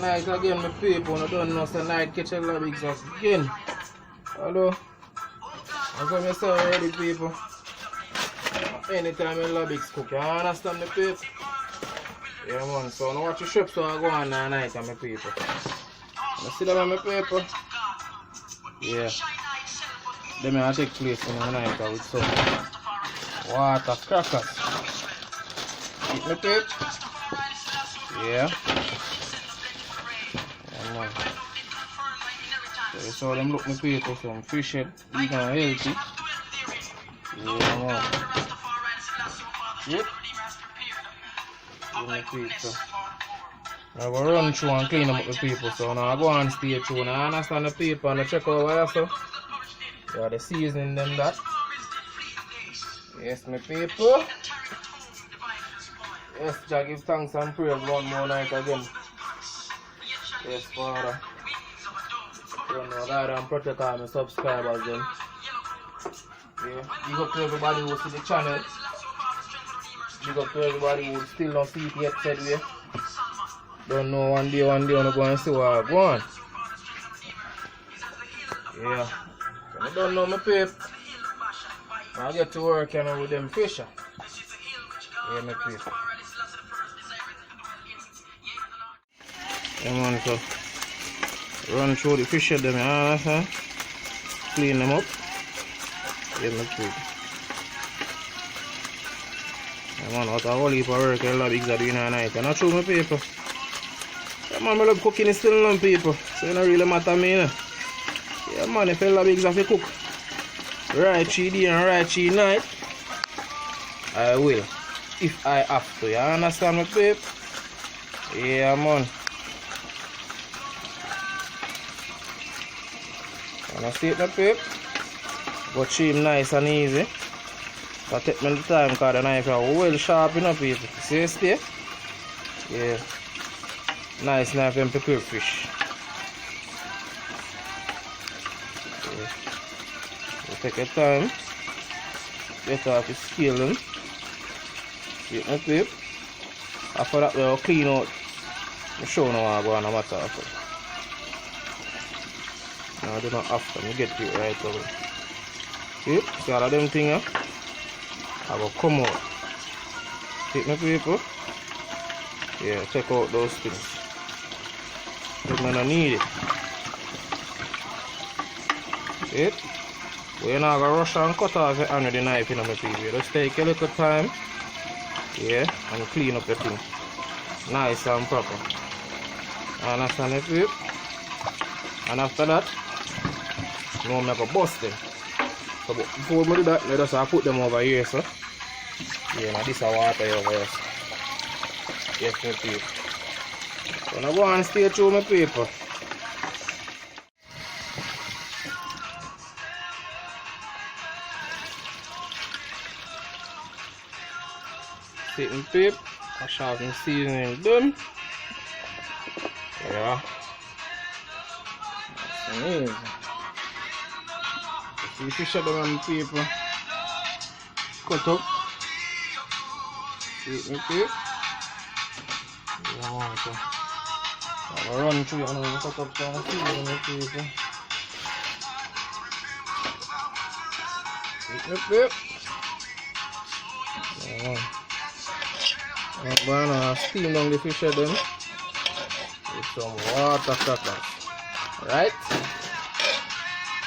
Night again, my people. I don't know, so night catch a lot big again. Hello. I'm going to say already, people. Anytime I love big cook, you understand, my people? Yeah, man. So now watch your ship, so I go on at night, my people. You see that, my people? Yeah. Then I take place in the night with some water crackers. Eat my people? Yeah. So them look my people, some fish head, big and healthy. Yeah, man. Yep. My people. I go run through and clean them up the people, so now I go and stay through. Now I understand the people and I check over here, so yeah, the seasoning them that. Yes, my people. Yes, Jah give thanks and praise one more night again. Yes, Father. You know, God and protect all my subscribers then. Yeah. Big up to everybody who see the channel. Big up to everybody who still don't see it yet, said we. Don't know one day I'm going to see what I go on. Yeah. So I don't know my people. I get to work with them fisher. Yeah, my people. Yeah, man, so run through the fish them, you understand? Clean them up. Yeah, my people. Yeah, man, what a whole heap of work a lot big that doing at night. And not true, my people. Yeah, man, I love cooking is still on people. So it don't really matter me, you know. Yeah, man, if a lot big have to cook right 3 day and right 3 night, I will. If I have to, you understand, my people? Yeah, man. And I see it, my people. But trim nice and easy. So take me the time because the knife is well sharp, you know, people. See it stay? Yeah. Nice knife and prepare fish. Yeah. You take your time. Better have to scale them. See it, my people? After that, we'll clean out. I'll show you how I go on a matter of it. No, I do not after. I get it right over. See? See all of them things? I will come out. See my people? Yeah, check out those things. But I don't need it. See it? We're not going to rush and cut off the hand with the knife, you know, my people. Just take a little time. Yeah, and clean up the thing. Nice and proper. Understand it, people? And after that, now I'm going to bust them. So before I do that, I just put them over here, so. Yeah, now this is water over here. So. Yes, my people. So now go and stay through my people. See my people. I shall have my seasoning done. Yeah. That's amazing. See fish at them, people. Cut up. See it, my people. Yeah, man, so I'll run through and I'll cut up some seasoning, my people. See it, my people. Yeah, man. I'm going to steam down the fish at them with some water crackers. Right?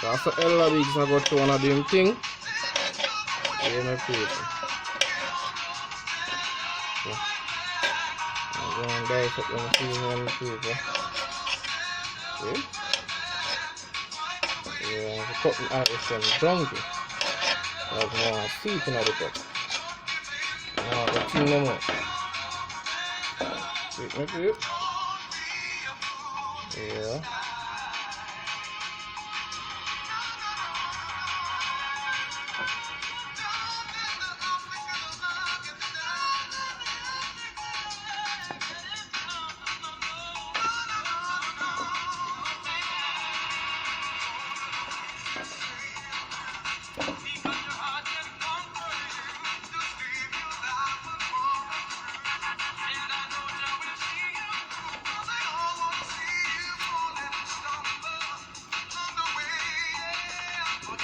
So after Ella Bigs, I got to one of them things. Yeah, my people. So, I'm going to dice up them seasoning, my people. See? Yeah, I'm cutting out with some donkey. That's more seasoning in the cup. Now I'm going to clean them up. See, my people? Yeah.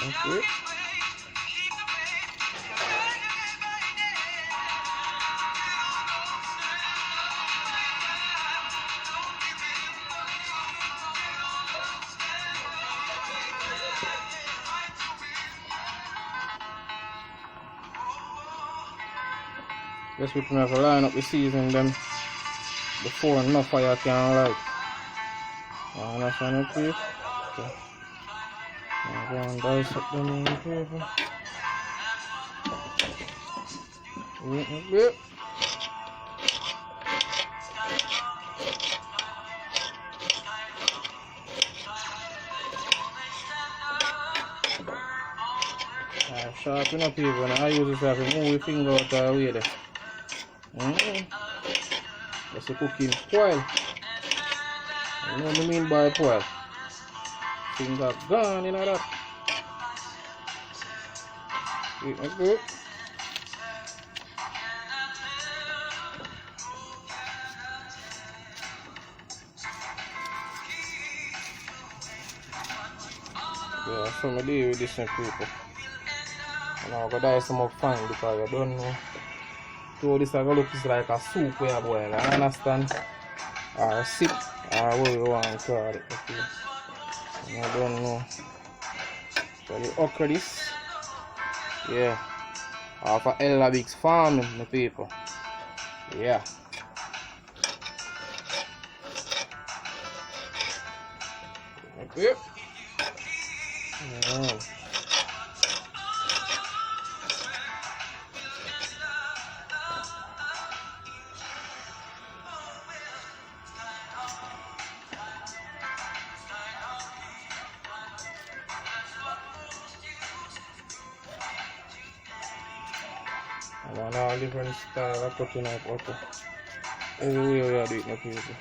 Okay. Guess we can have to line up the season them before enough fire can light. Understand it, please? Okay. I'm going to dice up them in the paper. Yep. Sharpen up people, and I use this as a move finger out the way there. That's a cooking spoil. You know what I mean by spoil? Finger gone, you know that. Good. Yeah, so I deal with this people. And I'm gonna dice them up fine because you don't know. So this is gonna look like a soup where I boil, I understand? Or a sip, or what you want to call it. Okay. And I don't know. So the okra this. Yeah. Off of Ellabix farming the people. Yeah. Okay. Yeah. And all different style of cutting up okra. Every way we are doing it, people.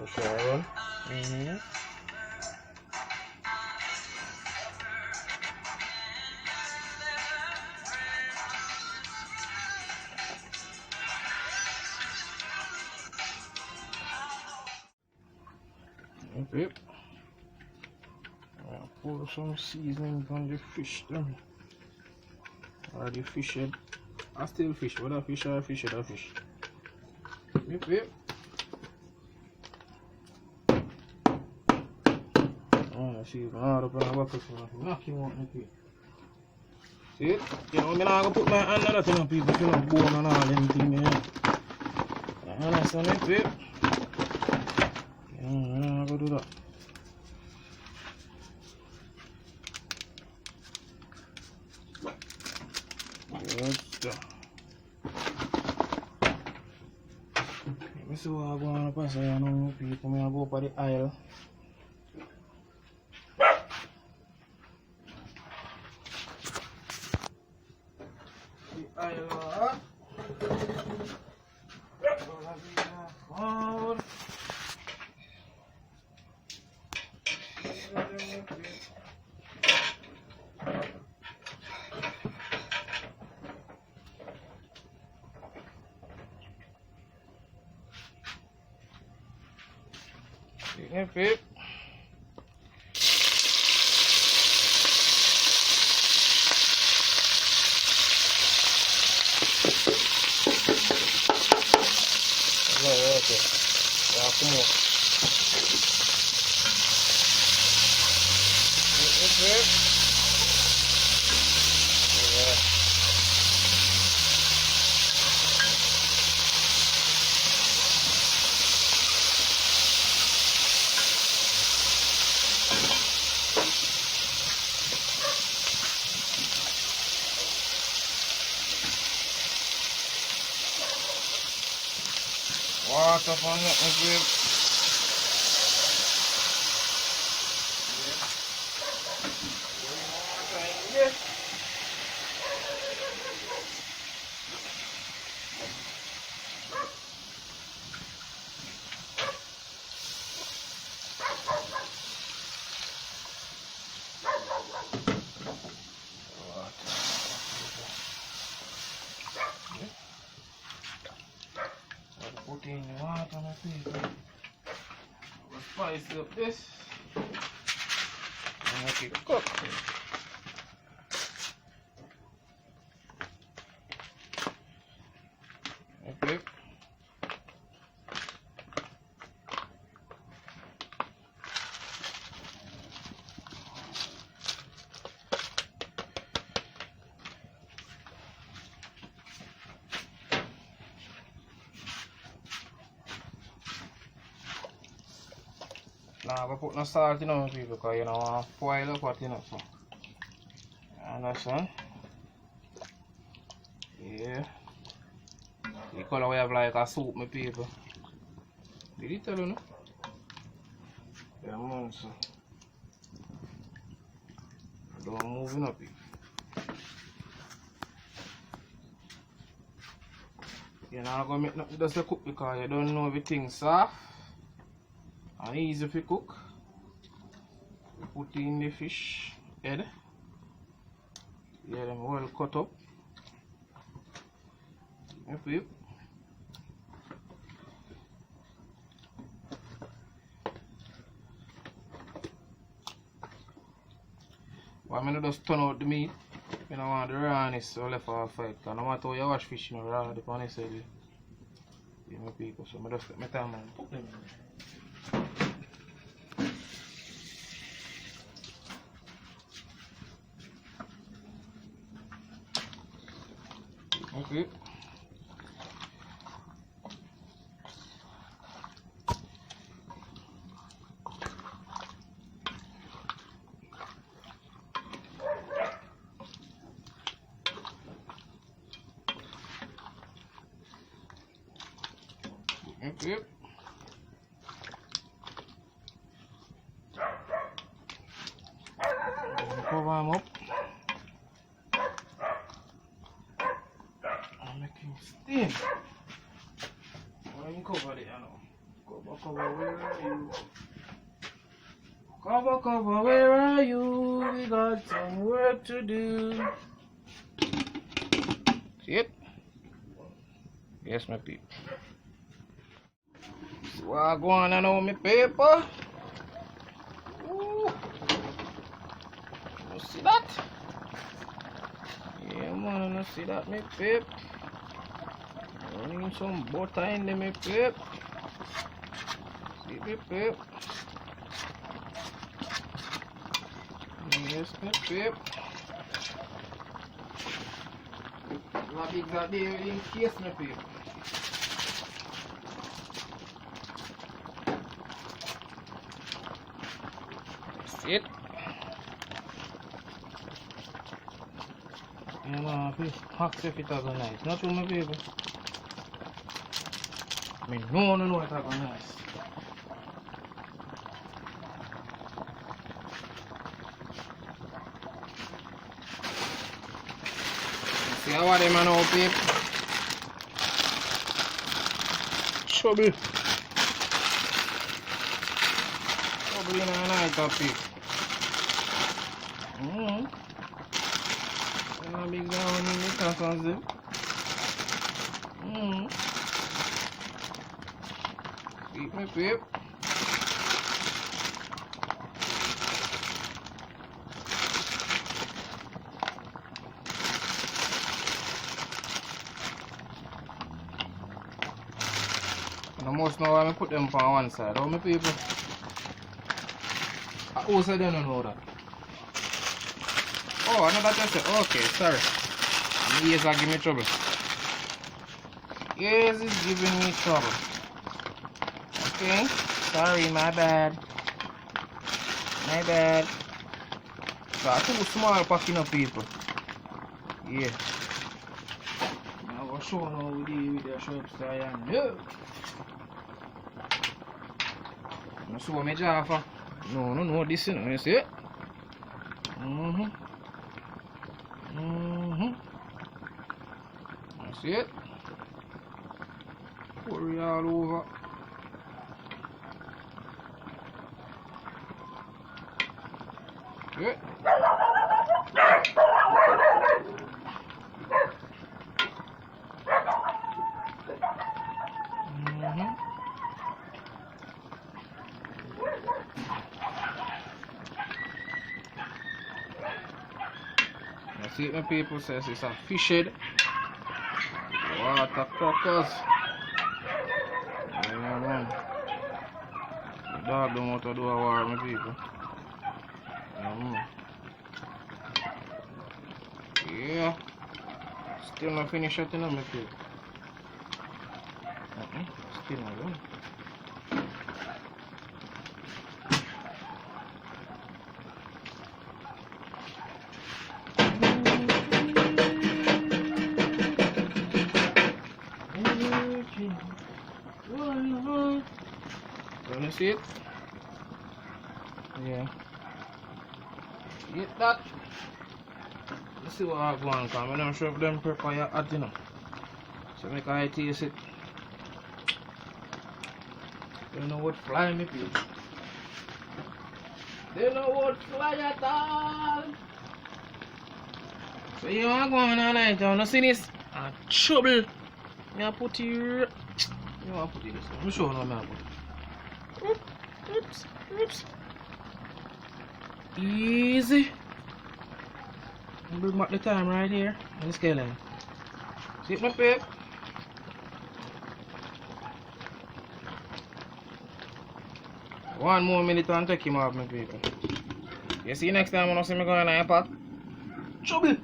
Okay, run. Yep. I'll pour some seasoning on the fish then. Or the fish head. I still fish, whether fish or fish head or fish. Yep. Oh, she's hard up on the bucket so I knock him out the See it? You know, I'm not gonna put my hand on that thing on people, you know, bone and all them things, you know. You understand it, babe? I'm not gonna do that. Good stuff. Let me see what I'm going to pass. I know people, I'm going to go for the aisle. The aisle. Yep. Okay. Yeah, come on. Yep. Yeah. Water from that, babe. Put in the water, my people. spice up this and make it cook. Okay. Now I put no salt in my people because you know I want to spoil up what you know, so understand? Yeah. The color we have like a soup, my people. Did he tell you no? Yeah man, so don't move it up here. You're not gonna make nothing just to cook because you don't know everything's soft and easy to cook. You put in the fish head. Yeah, them well cut up. Yep. But I'm gonna just turn out the meat. You don't want the rawness so left off fight. Because no matter how you wash fish, you know, raw, the honest head. Yeah, my people. So I just take my time and put them in there. Okay. Okay. Cover them up. I'm making steam. Why you cover it now? Cover, where are you? Cover, where are you? We got some work to do. See it? Yes, my people. So what go on now, my paper? Ooh. You see that? Yeah, man, you see that, my pep? I need some butter in there, my pep. See, my pep? Yes, my pep. Labigs are there in case, my pep. That's it. You know, if hacks if it has a nice. Not true, my baby. I mean, no it has a nice. See how are them now, babe? Trouble. Trouble in a night, babe. I'm big down in the class them. Keep me pip. And most now I put them on one side. How many people? Who said they don't know that? Oh, another test. Okay, sorry. Ears are giving me trouble. Ears is giving me trouble. Okay, sorry, my bad. My bad. Got too small packing up people. Yeah. Now I'll show now we deal with the sharp side. No. No, so me Jaffa. No, this is you see it? See it? Pour it all over. Good. See my people says it's a fish head. Water crackers. Yeah man. The dog don't want to do a war, my people. Yeah. Still not finished it, my people. Still not done. Can you see it? Yeah. Get that. Let's see what I want, because I'm not sure if them prepare hot, you know. So make I taste it. They know what fly me people. They know what fly at all. So you want to go on all night, you want to see this? Trouble. I put here. You want to put this? Let me show you how I put it. Oops, oops. Easy. Bring back the time right here on the scale line. See it, my pip? One more minute and take him off, my people. You see next time when I see me going on your pot? Trouble!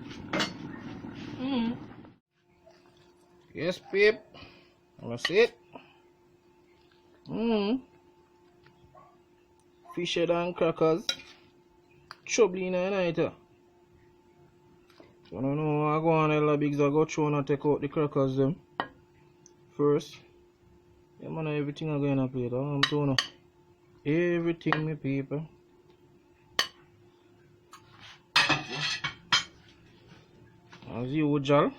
Yes, pip. I'm gonna see it. Fish head and crackers. Trouble in the night. So I don't know I go on the bigs I go through and take out the crackers them first. Yeah man, everything I going to plate. I'm doing everything, my people. As usual.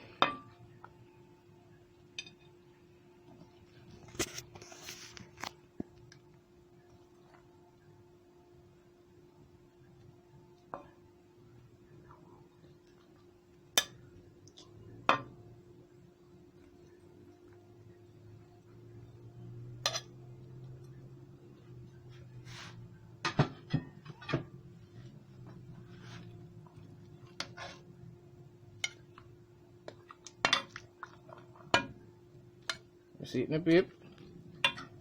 You see it, my peep?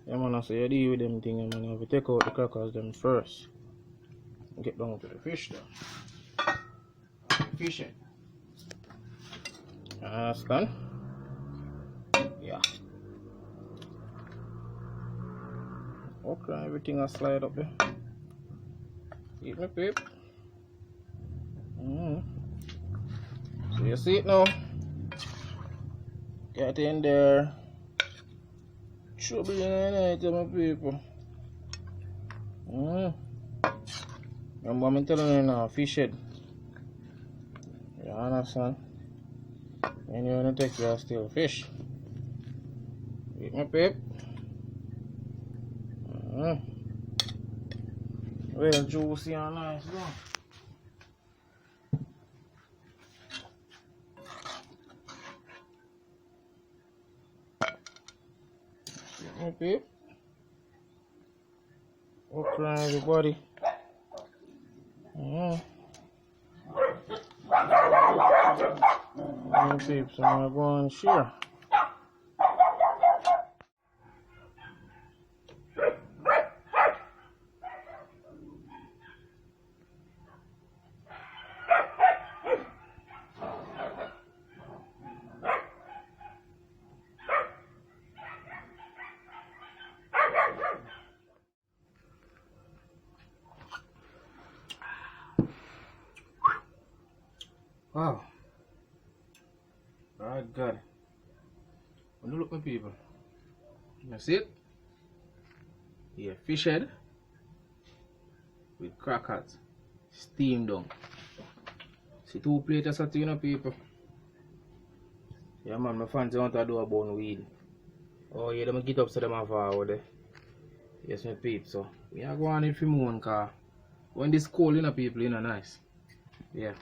Yeah man, I say you deal with them things, man. You have to take out the crackers them first. And get down to the fish though. Fishing. Understand? Yeah. Okay, everything I slide up there. See it, my peep? So you see it now? Get in there. Trouble in the night, my people. Remember I'm telling you now, fish head. You understand? And you wanna take your still fish. Eat my peep. Real juicy and nice, though. Okay. Okay, everybody. Peeps, so I'm going to share. Wow. Alright, God. When you look my people. You see it? Yeah, fish head with crackers. Steamed down. See 2 plates of you people. Yeah man, my fans want to do a bone weed. Oh yeah, them get up so them have forward there. Yes my people, so we are going in for more car. When this cold people, nice. Yeah.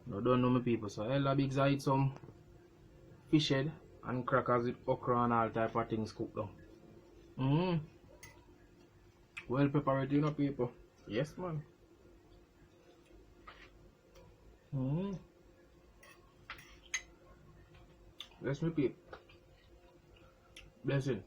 No, don't know my people, so hella bigs I eat some fish head and crackers with okra and all type of things cooked down. Well prepared, people. Yes man. Let's repeat. Blessing.